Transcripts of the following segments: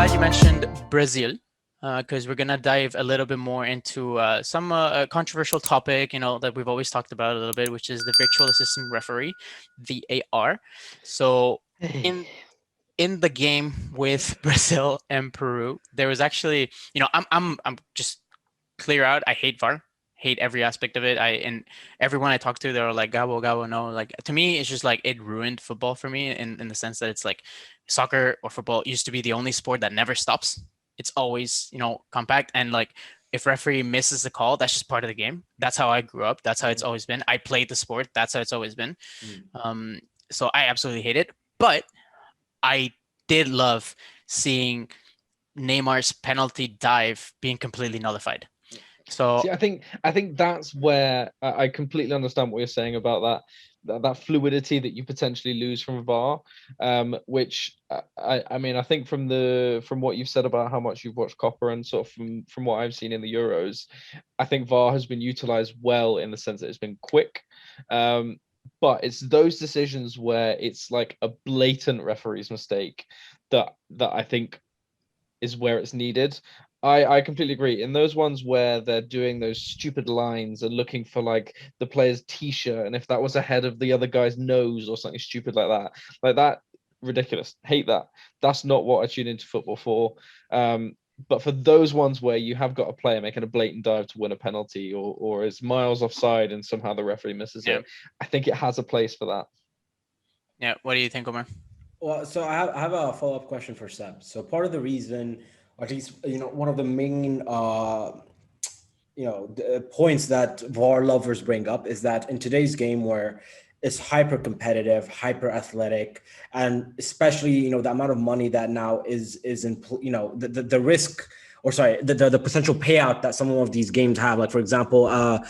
glad you mentioned Brazil because we're gonna dive a little bit more into some controversial topic, that we've always talked about a little bit, which is the virtual assistant referee, VAR. So in in the game with Brazil and Peru, there was actually, I'm just clear out. I hate VAR, hate every aspect of it. And everyone I talk to, they're like, Gabo, Gabo, no. Like to me, it's just like it ruined football for me in the sense that it's like soccer or football used to be the only sport that never stops. It's always, compact and like if referee misses the call, that's just part of the game. That's how I grew up. That's how it's always been. I played the sport. That's how it's always been. Mm. Um, so I absolutely hate it. But I did love seeing Neymar's penalty dive being completely nullified. So See, I think that's where I completely understand what you're saying about that fluidity that you potentially lose from VAR, which I mean I think from what you've said about how much you've watched Copper and sort of from what I've seen in the Euros, I think VAR has been utilized well in the sense that it's been quick. But it's those decisions where it's like a blatant referee's mistake that I think is where it's needed. I completely agree. In those ones where they're doing those stupid lines and looking for like the player's t-shirt, and if that was ahead of the other guy's nose or something stupid like that, ridiculous. Hate that. That's not what I tune into football for. But for those ones where you have got a player making a blatant dive to win a penalty or is miles offside and somehow the referee misses it, I think it has a place for that. Yeah, what do you think, Omar? Well, so I have a follow-up question for Seb. So part of the reason, or at least one of the main the points that VAR lovers bring up is that in today's game where it's hyper competitive, hyper athletic, and especially the amount of money that now is in the risk, or sorry, the potential payout that some of these games have, like for example a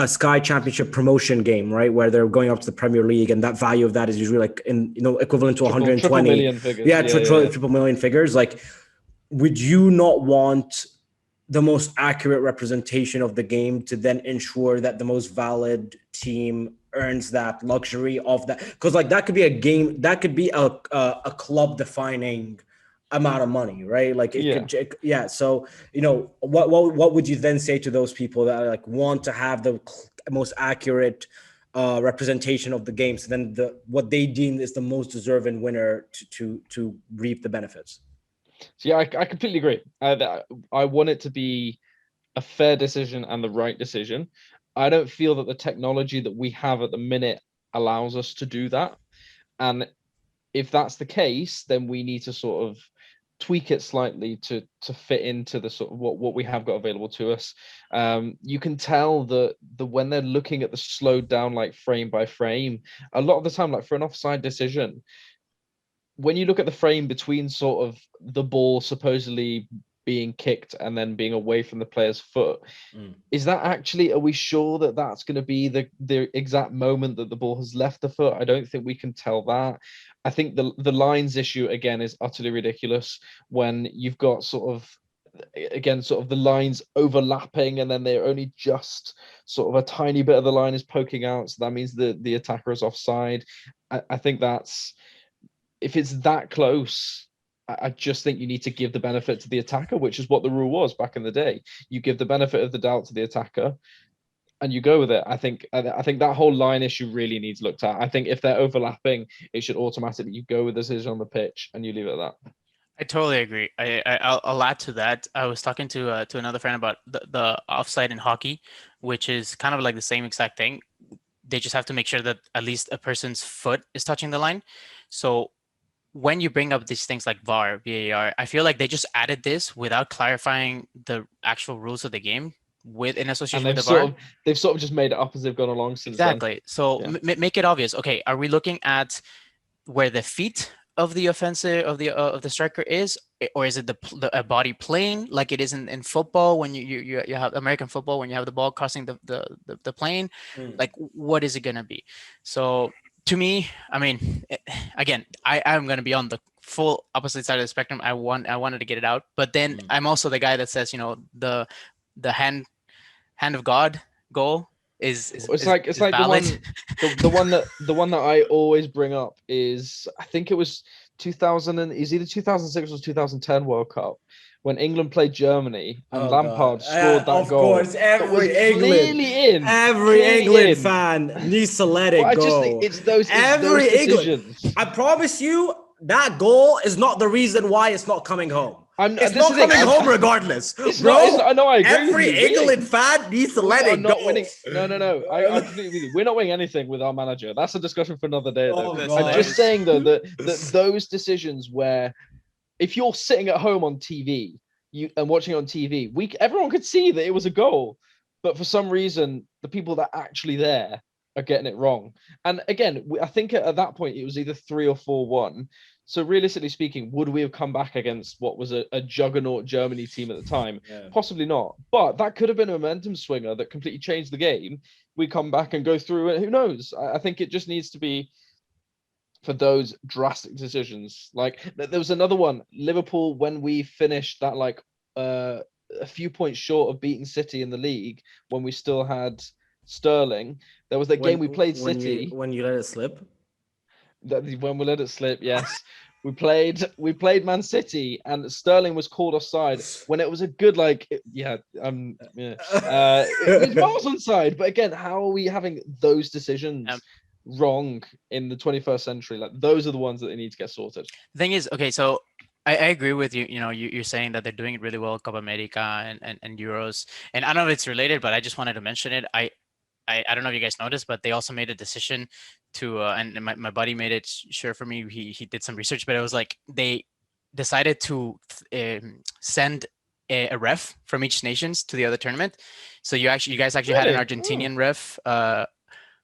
Sky Championship promotion game, right, where they're going up to the Premier League, and that value of that is usually like in equivalent to 120 triple million figures. Triple million figures. Like, would you not want the most accurate representation of the game to then ensure that the most valid team earns that luxury of that? Because like that could be a game, that could be a club defining amount of money, right? Like could, so what would you then say to those people that like want to have the most accurate representation of the game, so then what they deem is the most deserving winner to reap the benefits? So yeah, I completely agree. I want it to be a fair decision and the right decision. I don't feel that the technology that we have at the minute allows us to do that. And if that's the case, then we need to sort of tweak it slightly to fit into the sort of what we have got available to us. You can tell that when they're looking at the slowed down like frame by frame, a lot of the time, like for an offside decision, when you look at the frame between sort of the ball supposedly being kicked and then being away from the player's foot, is that actually, are we sure that that's going to be the exact moment that the ball has left the foot? I don't think we can tell that. I think the lines issue again is utterly ridiculous when you've got sort of the lines overlapping and then they're only just sort of a tiny bit of the line is poking out, so that means the attacker is offside. I think that's, if it's that close, I just think you need to give the benefit to the attacker, which is what the rule was back in the day. You give the benefit of the doubt to the attacker and you go with it. I think that whole line issue really needs looked at. I think if they're overlapping, it should automatically, you go with the decision on the pitch and you leave it at that. I totally agree. I'll add to that. I was talking to another friend about the offside in hockey, which is kind of like the same exact thing. They just have to make sure that at least a person's foot is touching the line. So when you bring up these things like VAR, I feel like they just added this without clarifying the actual rules of the game in association with the VAR. They've sort of just made it up as they've gone along since exactly. then. So make it obvious. Okay, are we looking at where the feet of the offensive of the striker is, or is it a body plane like it is in football when you have American football when you have the ball crossing the plane? Like, what is it gonna be? So to me, I mean, again, I'm gonna be on the full opposite side of the spectrum. I wanted to get it out, but then I'm also the guy that says, the hand of God goal It's like the valid. the one that I always bring up is, I think it was 2000 and is either 2006 or 2010 World Cup when England played Germany and Oh God! Lampard scored that Of goal course, that was Every clearly England in. fan needs to let But it I just think go. it's those Every England. decisions. I promise you, that goal is not the reason why it's not coming home. It's This not is the thing. coming home regardless, It's bro. not. It's not. I know. I agree with Every you. England fan needs to We let are it not go. winning. No. I completely agree with you. We're not winning anything with our manager. That's a discussion for another day, though. Oh I'm God! just saying though that those decisions where if you're sitting at home on TV, and watching it on TV, everyone could see that it was a goal, but for some reason, the people that are actually there are getting it wrong. And again, I think at that point it was either 3 or 4-1. So realistically speaking, would we have come back against what was a juggernaut Germany team at the time? Yeah. Possibly not. But that could have been a momentum swinger that completely changed the game. We come back and go through it. Who knows? I think it just needs to be for those drastic decisions. Like there was another one, Liverpool, when we finished that a few points short of beating City in the league when we still had Sterling. There was that game we played City. When you let it slip. When we let it slip, yes. We played Man City and Sterling was called offside when it was a good it was miles onside. But again, how are we having those decisions wrong in the 21st century? Like those are the ones that they need to get sorted. The thing is, okay, so I agree with you. You know, you're saying that they're doing it really well, Copa America and Euros. And I don't know if it's related, but I just wanted to mention it. I don't know if you guys noticed, but they also made a decision to, and my buddy made it sure for me. He did some research, but it was like they decided to send a ref from each nations to the other tournament. So you guys actually had an Argentinian ref.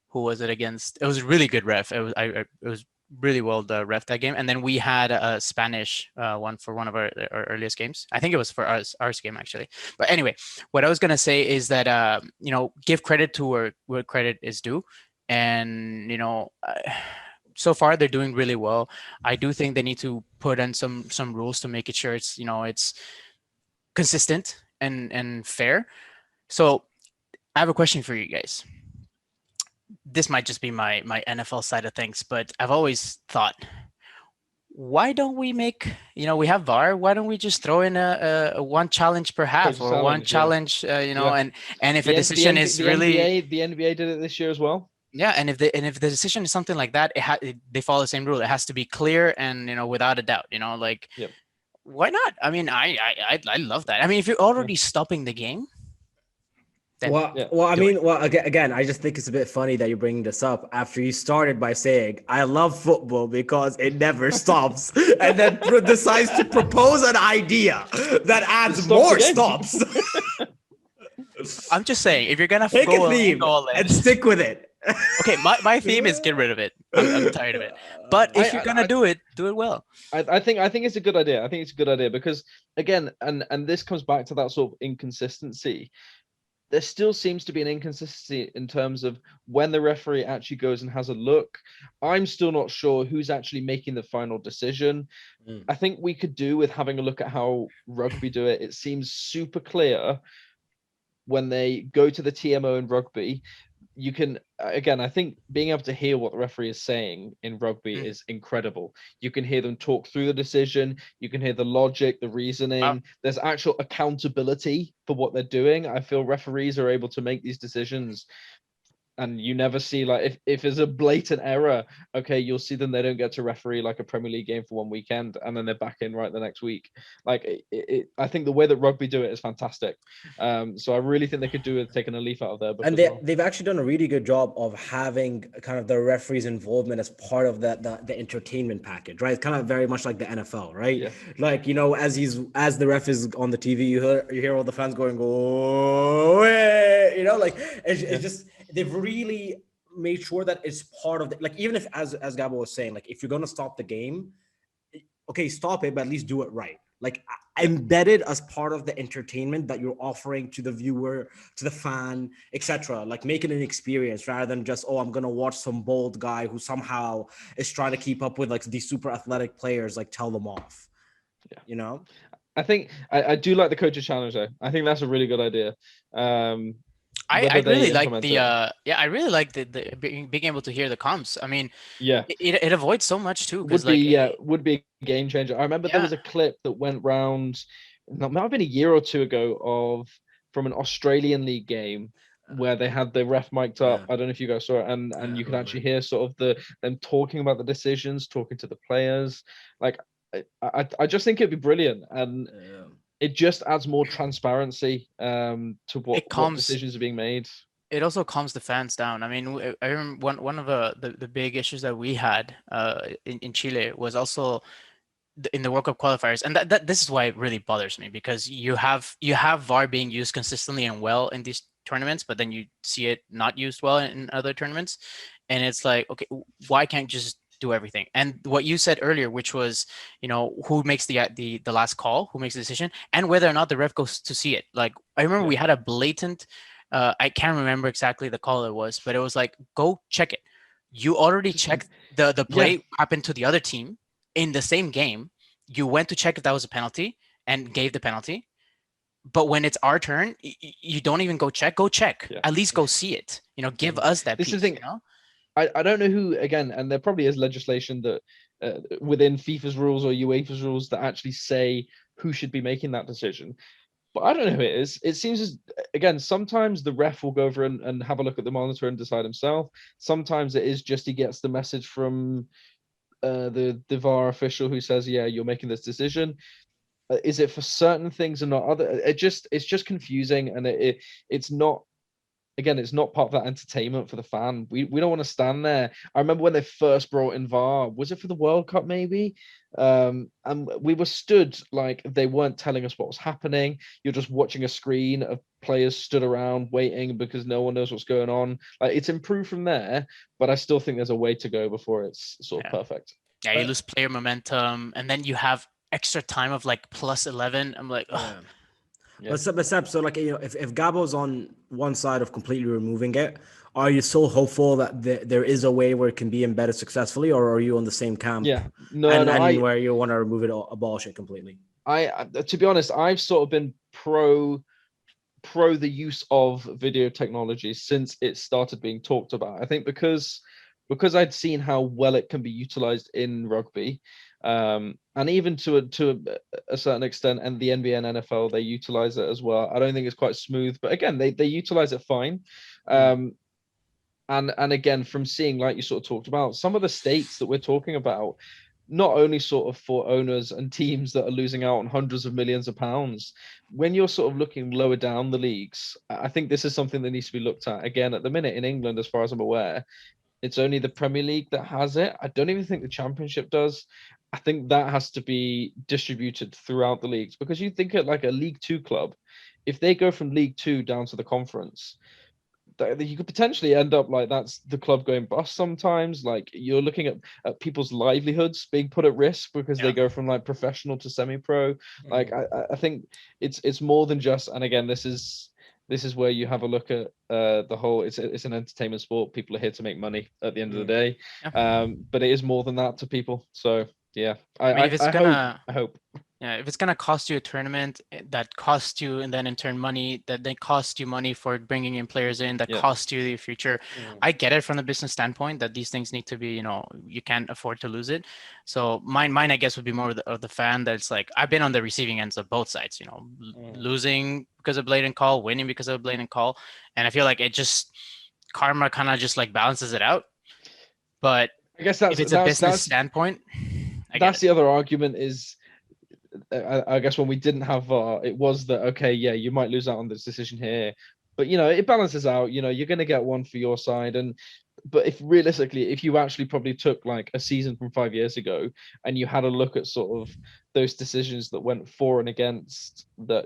Who was it against? It was a really good ref. It was really well ref that game. And then we had a Spanish one for one of our earliest games. I think it was for our game actually. But anyway, what I was gonna say is that give credit to where credit is due, and so far they're doing really well. I do think they need to put in some rules to make it sure it's it's consistent and fair. So I have a question for you guys. This might just be my NFL side of things, but I've always thought, why don't we make, we have VAR, why don't we just throw in a one challenge per half or one challenge, and if a decision is really the NBA did it this year as well. Yeah, and if the decision is something like that, they follow the same rule. It has to be clear and without a doubt. Why not? I mean, I love that. I mean, if you're already stopping the game. Again, I just think it's a bit funny that you're bringing this up after you started by saying, I love football because it never stops, and then decides to propose an idea that adds more stops. I'm just saying, if you're going to pick a theme and stick with it. Okay, my theme is get rid of it. I'm tired of it. But if you're going to do it well. I think it's a good idea. I think it's a good idea because, again, and this comes back to that sort of inconsistency. There still seems to be an inconsistency in terms of when the referee actually goes and has a look. I'm still not sure who's actually making the final decision. I think we could do with having a look at how rugby do it. It seems super clear when they go to the TMO in rugby. You can, again, I think being able to hear what the referee is saying in rugby is incredible. You can hear them talk through the decision. You can hear the logic, the reasoning. There's actual accountability for what they're doing. I feel referees are able to make these decisions. And you never see, like, if there's a blatant error, okay, you'll see them. They don't get to referee like a Premier League game for one weekend, and then they're back in right the next week. Like, I think the way that rugby do it is fantastic. So I really think they could do it, taking a leaf out of their book. And they've actually done a really good job of having kind of the referee's involvement as part of the entertainment package, right? It's kind of very much like the NFL, right? Yeah. Like, as the ref is on the TV, you hear all the fans going, "Oh, hey!" It's just. They've really made sure that it's part of the, like, even if, as Gabo was saying, like, if you're going to stop the game, okay, stop it, but at least do it right. Like, embedded as part of the entertainment that you're offering to the viewer, to the fan, etc. Like, make it an experience rather than just, I'm going to watch some bold guy who somehow is trying to keep up with, like, these super athletic players, like, tell them off. Yeah. I think I do like the coach's challenge, though. I think that's a really good idea. I whether they really like implement the it. I really like the being able to hear the comms. I mean, Yeah, it avoids so much too, because would be like would be a game changer. I remember there yeah, was a clip that went round, that might have been a year or two ago, of from an Australian league game where they had the ref mic'd up. Yeah, I don't know if you guys saw it, I and you could remember. actually hear sort of them talking about the decisions, talking to the players. Like I just think it'd be brilliant, and Yeah. it just adds more transparency to it what calms. decisions are being made. It also calms the fans down. I mean, I remember one of the big issues that we had in Chile was also in the World Cup qualifiers, and that this is why it really bothers me, because you have VAR being used consistently and well in these tournaments, but then you see it not used well in other tournaments, and it's like, okay, why can't you just do everything? And what you said earlier, which was, who makes the last call, who makes the decision, and whether or not the ref goes to see it. Like, I remember Yeah, we had a blatant, I can't remember exactly the call it was, but it was like, go check it. You already just checked the yeah. play happened to the other team in the same game. You went to check if that was a penalty and gave the penalty. But when it's our turn, you don't even go check. Go check. Yeah. At least go see it. Give Mhm. us that This is piece. the thing. I don't know who, again, and there probably is legislation that within FIFA's rules or UEFA's rules that actually say who should be making that decision. But I don't know who it is. It seems as, again, sometimes the ref will go over and have a look at the monitor and decide himself. Sometimes it is just he gets the message from the VAR official who says, "Yeah, you're making this decision." Is it for certain things and not other? It's just confusing, and it's not, again, it's not part of that entertainment for the fan. We don't want to stand there. I remember when they first brought in VAR, was it for the World Cup maybe? And we were stood like they weren't telling us what was happening. You're just watching a screen of players stood around waiting because no one knows what's going on. Like, it's improved from there, but I still think there's a way to go before it's sort of Yeah. perfect. Yeah, you Uh, lose player momentum, and then you have extra time of like +11. I'm like, ugh. yeah. Yeah. But Seb, so like, if Gabo's on one side of completely removing it, are you still hopeful that there is a way where it can be embedded successfully, or are you on the same camp Yeah. No, no, and where you want to remove it, abolish it completely? to be honest, I've sort of been pro the use of video technology since it started being talked about. I think because I'd seen how well it can be utilized in rugby, and even to a certain extent, and the NBA and NFL, they utilize it as well. I don't think it's quite smooth, but again, they utilize it fine. Mm. Um, and again, from seeing, like you sort of talked about, some of the states that we're talking about, not only sort of for owners and teams that are losing out on hundreds of millions of pounds, when you're sort of looking lower down the leagues, I think this is something that needs to be looked at. Again, at the minute in England, as far as I'm aware, it's only the Premier League that has it. I don't even think the Championship does. I think that has to be distributed throughout the leagues, because you think at like a League Two club, if they go from League Two down to the Conference, that you could potentially end up like that's the club going bust sometimes. Like, you're looking at people's livelihoods being put at risk because they Yeah. go from like professional to semi-pro. Like, Mm. I think it's more than just, and again, this is where you have a look at the whole, it's an entertainment sport. People are here to make money at the end of the Mm. day. Yeah. But it is more than that to people. So yeah, I mean, if it's I hope gonna I hope Yeah, if it's gonna cost you a tournament, that costs you, and then in turn money, that then costs you money for bringing in players in, that yeah, costs you the future. Mm. I get it from the business standpoint that these things need to be, you can't afford to lose it. So mine, I guess, would be more of the fan that's like, I've been on the receiving ends of both sides, Mm. losing because of blatant call, winning because of a blatant call, and I feel like it just karma kind of just like balances it out. But I guess if it's a business that's standpoint, I get that's it. the other argument is, I guess when we didn't have VAR, it was that, okay, yeah, you might lose out on this decision here, but it balances out. You're going to get one for your side, and but if realistically, if you actually probably took like a season from 5 years ago and you had a look at sort of those decisions that went for and against that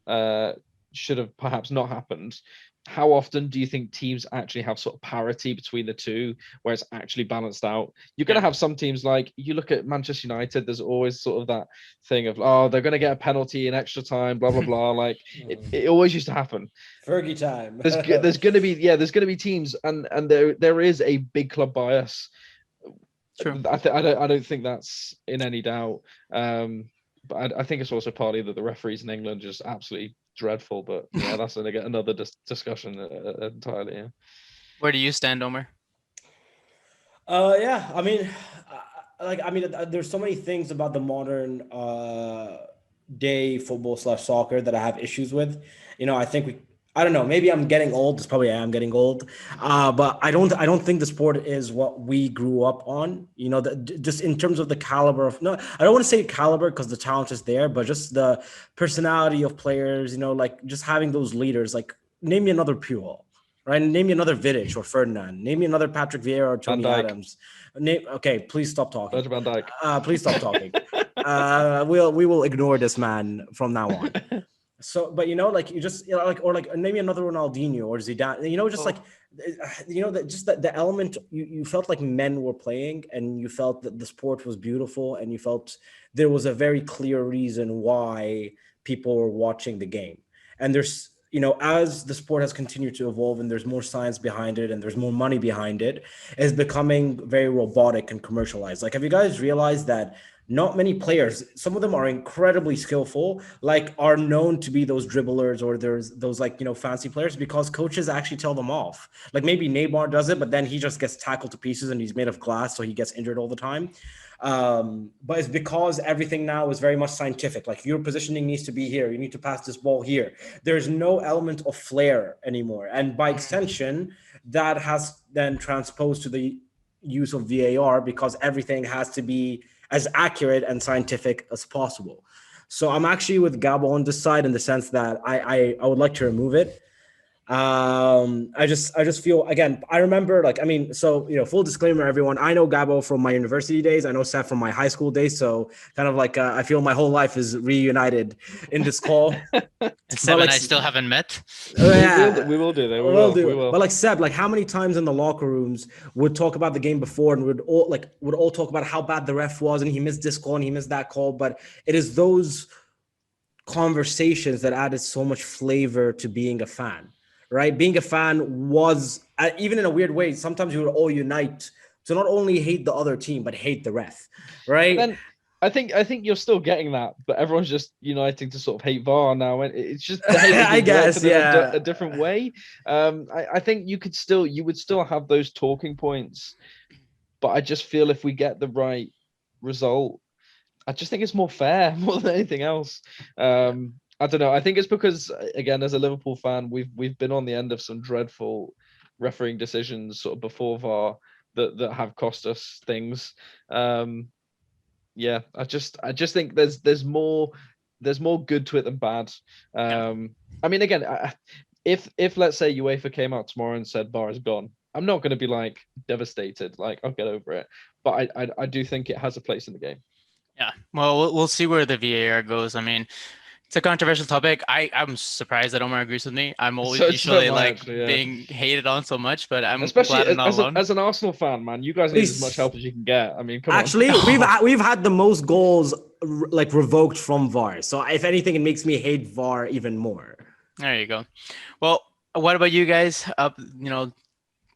uh should have perhaps not happened, how often do you think teams actually have sort of parity between the two where it's actually balanced out? You're going to Yeah. have some teams, like you look at Manchester United, there's always sort of that thing of, oh, they're going to get a penalty in extra time, blah blah blah. Like, it, Mm. it always used to happen. Fergie time. There's going to be, yeah, there's going to be teams, and there is a big club bias. True. I don't think that's in any doubt. But I think it's also partly that the referees in England are just absolutely dreadful. But yeah, that's another discussion entirely. Yeah. Where do you stand, Omer? Yeah, I mean, there's so many things about the modern day football slash soccer that I have issues with. I think I don't know, maybe I'm getting old. It's probably I am getting old. But I don't think the sport is what we grew up on. Just in terms of the caliber of, no, I don't want to say caliber because the talent is there, but just the personality of players. Like just having those leaders. Like name me another Puyol. Right, name me another Vidic or Ferdinand. Name me another Patrick Vieira or Van Tony Dijk. Adams. Okay, please stop talking. Virgil van Dijk. Please stop talking. We will ignore this man from now on. So, but like you just like, or like maybe another Ronaldinho or Zidane. Just like that the element you felt like men were playing, and you felt that the sport was beautiful, and you felt there was a very clear reason why people were watching the game. And there's as the sport has continued to evolve and there's more science behind it and there's more money behind it, it's becoming very robotic and commercialized. Like, have you guys realized that not many players, some of them are incredibly skillful, like are known to be those dribblers or there's those like, fancy players because coaches actually tell them off. Like maybe Neymar does it, but then he just gets tackled to pieces and he's made of glass. So he gets injured all the time. But it's because everything now is very much scientific. Like your positioning needs to be here. You need to pass this ball here. There's no element of flair anymore. And by extension, that has then transposed to the use of VAR because everything has to be as accurate and scientific as possible. So I'm actually with Gabo on this side in the sense that I would like to remove it. I just feel, again, I remember full disclaimer, everyone, I know Gabo from my university days. I know Seth from my high school days. So kind of like, I feel my whole life is reunited in this call. Seb and I still haven't met. Yeah, we will do that. We will. But like Seb, like how many times in the locker rooms would talk about the game before and would all talk about how bad the ref was and he missed this call and he missed that call. But it is those conversations that added so much flavor to being a fan. Right, being a fan was, even in a weird way, sometimes you would all unite to not only hate the other team but hate the ref, right? Then I think you're still getting that, but everyone's just uniting to sort of hate VAR now, and it's just the hate I guess, yeah, a different way. I think you would still have those talking points, but I just feel if we get the right result, I just think it's more fair more than anything else. I don't know. I think it's because, again, as a Liverpool fan, we've been on the end of some dreadful refereeing decisions sort of before VAR that have cost us things. Yeah, I just think there's more good to it than bad. I mean, again, if let's say UEFA came out tomorrow and said VAR is gone, I'm not going to be like devastated. Like, I'll get over it. But I do think it has a place in the game. Yeah. Well, we'll see where the VAR goes. I mean, it's a controversial topic. I'm surprised that Omar agrees with me. I'm always usually being hated on so much, but I'm especially glad I'm not alone. As an Arsenal fan, man. You guys need as much help as you can get. I mean, come on. Actually, we've had the most goals like revoked from VAR. So if anything, it makes me hate VAR even more. There you go. Well, what about you guys?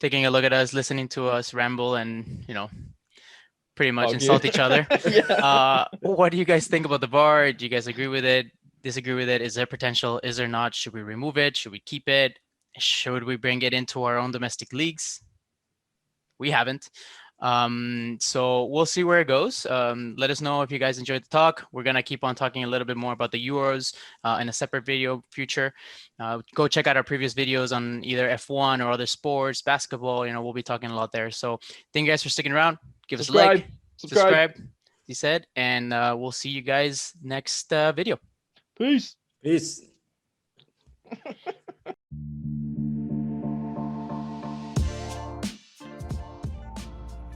Taking a look at us, listening to us ramble, and pretty much insult each other. Yeah. What do you guys think about the VAR? Do you guys agree with it? Disagree with it? Is there potential? Is there not? Should we remove it? Should we keep it? Should we bring it into our own domestic leagues? We haven't. So we'll see where it goes. Let us know if you guys enjoyed the talk. We're going to keep on talking a little bit more about the Euros in a separate video future. Go check out our previous videos on either F1 or other sports, basketball. We'll be talking a lot there. So thank you guys for sticking around. Give us a like, subscribe, he said, and we'll see you guys next video. Peace.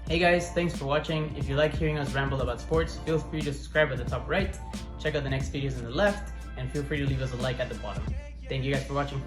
Hey guys, thanks for watching. If you like hearing us ramble about sports, feel free to subscribe at the top right, check out the next videos on the left, and feel free to leave us a like at the bottom. Thank you guys for watching.